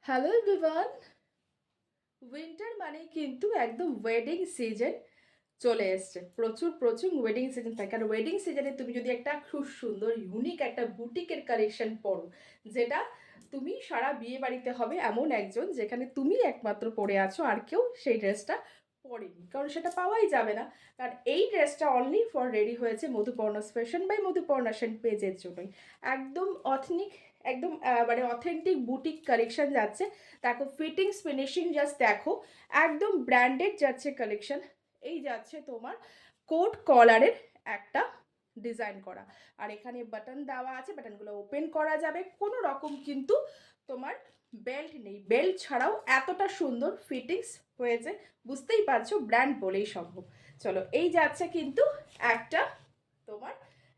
Hello everyone. Winter মানেই কিন্তু একদম ওয়েডিং সিজন চলে এসছে। প্রচুর প্রচুর ওয়েডিং সিজন থাকে, আর ওয়েডিং সিজনে তুমি যদি একটা খুব সুন্দর ইউনিক একটা বুটিকের কালেকশন পরো, যেটা তুমি সারা বিয়ে বাড়িতে হবে এমন একজন, যেখানে তুমি একমাত্র পরে আছো, আর কেউ সেই ড্রেসটা পরেনি, কারণ সেটা পাওয়াই যাবে না। কারণ এই ড্রেসটা অনলি ফর রেডি হয়েছে মধুপর্ণাস ফ্যাশন বাই মধুপর্ণা সেন পেজের জন্যই। একদম অথেনিক, একদম মানে অথেন্টিক বুটিক কালেকশন যাচ্ছে। দেখো ফিটিংস ফিনিশিং জাস্ট দেখো, একদম ব্র্যান্ডেড যাচ্ছে কালেকশন। এই যাচ্ছে তোমার কোট কলারের একটা ডিজাইন করা, আর এখানে বাটন দেওয়া আছে, বাটনগুলো ওপেন করা যাবে, কোনো রকম কিন্তু তোমার বেল্ট নেই। বেল্ট ছাড়াও এতটা সুন্দর ফিটিংস হয়েছে, বুঝতেই পারছো ব্র্যান্ড বলেই সম্ভব। চলো, এই যাচ্ছে কিন্তু একটা তোমার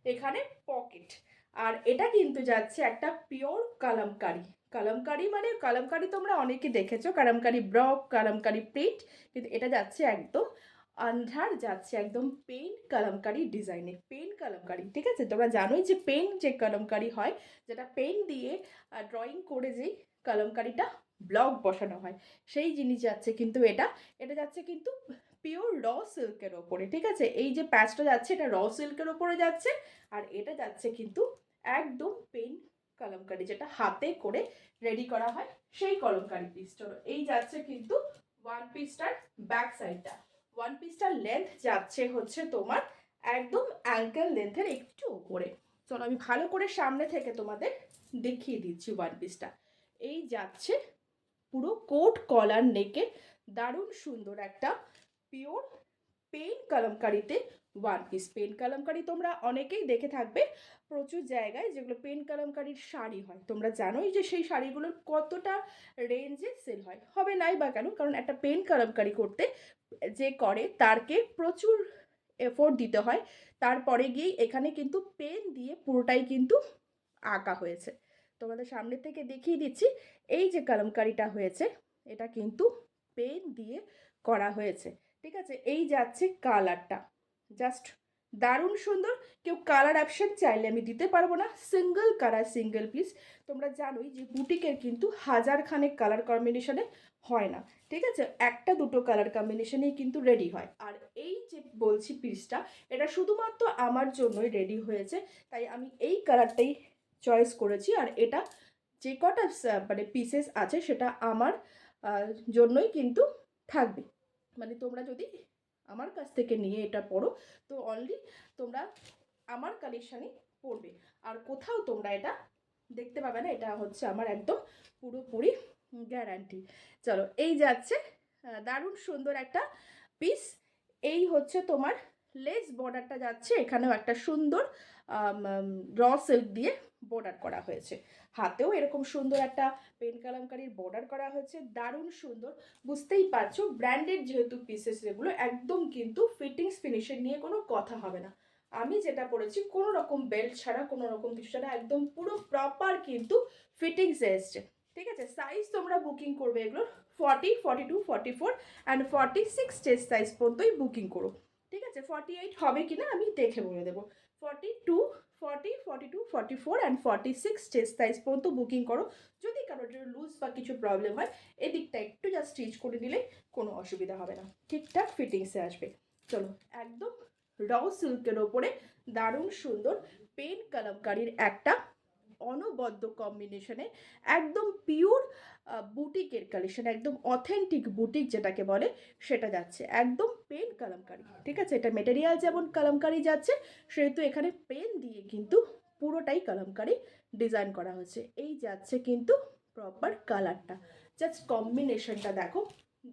এখানে পকেট, আর এটা কিন্তু যাচ্ছে একটা পিওর কালামকারি। কালামকারি মানে কালামকারি তোমরা অনেকে দেখেছো, কালামকারি ব্রক, কালামকারি প্রিন্ট, কিন্তু এটা যাচ্ছে একদম আন্ধার, যাচ্ছে একদম পেন কালামকারি ডিজাইনে। পেন কালামকারি, ঠিক আছে? তোমরা জানোই যে পেন যে কালামকারি হয়, যেটা পেন দিয়ে ড্রয়িং করে যেই কালামকারিটা ব্লক বসানো হয়, সেই জিনিস যাচ্ছে কিন্তু এটা। এটা যাচ্ছে কিন্তু পিওর র সিল্কের ওপরে, ঠিক আছে? এই যে প্যাচটা যাচ্ছে এটা র সিল্কের ওপরে যাচ্ছে, আর এটা যাচ্ছে কিন্তু একদম পেন কলমকারি, যেটা হাতে করে রেডি করা হয় সেই কলমকারি পিস। চলো, এই যাচ্ছে কিন্তু ওয়ান পিসটার ব্যাক সাইডটা। ওয়ান পিসটার লেন্থ যাচ্ছে হচ্ছে তোমার একদম অ্যাঙ্কেল লেন্থের একটু উপরে। চলো, আমি ভালো করে সামনে থেকে তোমাদের দেখিয়ে দিচ্ছি ওয়ান পিসটা। এই যাচ্ছে পুরো কোট কলার নেকে, দারুণ সুন্দর একটা পিওর পেন কলমকারিতে ওয়ান পিস। পেন কলমকারি তোমরা অনেকেই দেখে থাকবে প্রচুর জায়গায়, যেগুলো পেন কলমকারির শাড়ি হয়। তোমরা জানোই যে সেই শাড়িগুলোর কতটা রেঞ্জে সেল হয়, হবে নাই বা কেন, কারণ একটা পেন কলমকারি করতে যে করে তারকে প্রচুর এফোর্ট দিতে হয়। তারপরে গিয়ে এখানে কিন্তু পেন দিয়ে পুরোটাই কিন্তু আঁকা হয়েছে। তোমাদের সামনে থেকে দেখিয়ে দিচ্ছি। এই যে কলমকারিটা হয়েছে, এটা কিন্তু পেন দিয়ে করা হয়েছে, ঠিক আছে? এই যাচ্ছে কালারটা, জাস্ট দারুণ সুন্দর। কেউ কালার অপশন চাইলে আমি দিতে পারবো না, সিঙ্গেল কালার সিঙ্গেল পিস। তোমরা জানোই যে বুটিকের কিন্তু হাজার খানেক কালার কম্বিনেশনে হয় না, ঠিক আছে? একটা দুটো কালার কম্বিনেশনেই কিন্তু রেডি হয়। আর এই যে বলছি পিসটা, এটা শুধুমাত্র আমার জন্যই রেডি হয়েছে, তাই আমি এই কালারটাই চয়েস করেছি। আর এটা যে কটা মানে পিসেস আছে সেটা আমার জন্যই কিন্তু থাকবে। মানে তোমরা যদি আমার কাছ থেকে নিয়ে এটা পড়ো, তো অনলি তোমরা আমার কালেকশানই পড়বে, আর কোথাও তোমরা এটা দেখতে পাবে না। এটা হচ্ছে আমার একদম পুরোপুরি গ্যারান্টি। চলো, এই যাচ্ছে দারুণ সুন্দর একটা পিস। এই হচ্ছে তোমার লেস বর্ডারটা যাচ্ছে, এখানেও একটা সুন্দর র সিল্ক দিয়ে বর্ডার করা হয়েছে। হাতেও এরকম সুন্দর একটা পেন কালামকারির বর্ডার করা হয়েছে, দারুণ সুন্দর। বুঝতেই পারছো ব্র্যান্ডেড যেহেতু পিসেস, এগুলো একদম কিন্তু ফিটিংস ফিনিশিং নিয়ে কোনো কথা হবে না। আমি যেটা পরেছি কোনো রকম বেল্ট ছাড়া, কোনো রকম কিছু ছাড়া, একদম পুরো প্রপার কিন্তু ফিটিংসে এসছে, ঠিক আছে? সাইজ তোমরা বুকিং করবে এগুলোর 40, 42, 44 অ্যান্ড 46 চেস্ট সাইজ পর্যন্তই বুকিং করো, ঠিক আছে? 48 হবে কিনা আমি দেখে বলে দেবো। 42, 40, 42, 44 অ্যান্ড 46 চেস্ট সাইজ পর্যন্ত বুকিং করো। যদি কারোর লুজ বা কিছু প্রবলেম হয়, এদিকটা একটু জাস্ট স্টিচ করে নিলে কোনো অসুবিধা হবে না, ঠিকঠাক ফিটিংসে আসবে। চলো, একদম র সিল্কের ওপরে দারুণ সুন্দর পেন কালামকারির একটা অনবদ্য কম্বিনেশনে একদম পিওর বুটিকের কালেকশন, একদম অথেন্টিক বুটিক যেটাকে বলে সেটা যাচ্ছে একদম পেন কালামকারি, ঠিক আছে? এটা মেটেরিয়াল যেমন কালামকারি যাচ্ছে, সেহেতু এখানে পেন দিয়ে কিন্তু পুরোটাই কালামকারি ডিজাইন করা হয়েছে। এই যাচ্ছে কিন্তু প্রপার কালারটা, জাস্ট কম্বিনেশনটা দেখো,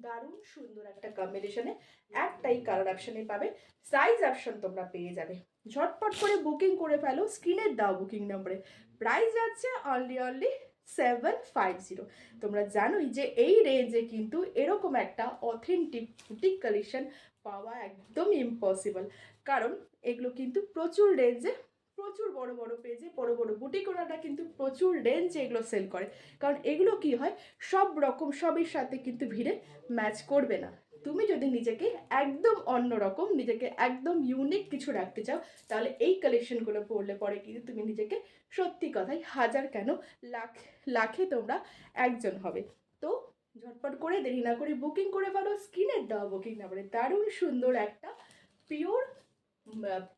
দারুণ সুন্দর একটা কম্বিনেশনে একটাই কালার অপশানে পাবে। সাইজ অপশন তোমরা পেয়ে যাবে, ঝটপট করে বুকিং করে ফেলো, স্ক্রিনে দাও বুকিং নম্বরে। প্রাইস যাচ্ছে অনলি 750। তোমরা জানোই যে এই রেঞ্জে কিন্তু এরকম একটা অথেন্টিক বুটিক কালেকশন পাওয়া একদম ইম্পসিবল, কারণ এগুলো কিন্তু প্রচুর রেঞ্জে, প্রচুর বড় বড় পেজে বড় বড় বুটিক ওনারা কিন্তু প্রচুর রেঞ্জে এগুলো সেল করে। কারণ এগুলো কি হয়, সব রকম সবের সাথে কিন্তু ভিড়ে ম্যাচ করবে না। তুমি যদি নিজেকে একদম অন্যরকম, নিজেকে একদম ইউনিক কিছু রাখতে চাও, তাহলে এই কালেকশনগুলো পরলে পরে কিন্তু তুমি নিজেকে সত্যি কথাই হাজার কেন লাখ লাখে তোমরা একজন হবে। তো ঝটপট করে দেরি না করে বুকিং করে ফেলো স্ক্রিনের দেওয়া বুকিং নাম্বারে। দারুণ সুন্দর একটা পিওর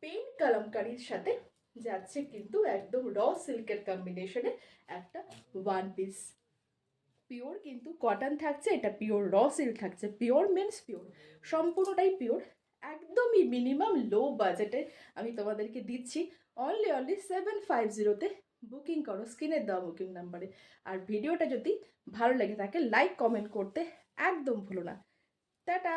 পেন কালামকারির সাথে যাচ্ছে কিন্তু একদম র সিল্কের কম্বিনেশনে একটা ওয়ান পিস। পিওর কিন্তু কটন থাকছে, এটা পিওর র সিল্ক থাকছে। পিওর মিন্স পিওর, সম্পূর্ণটাই পিওর, একদমই মিনিমাম লো বাজেটে আমি তোমাদেরকে দিচ্ছি। অনলি 750-তে বুকিং করো স্ক্রিনের দেওয়া বুকিং নাম্বারে। আর ভিডিওটা যদি ভালো লেগে থাকে লাইক কমেন্ট করতে একদম ভুলো না। টাটা।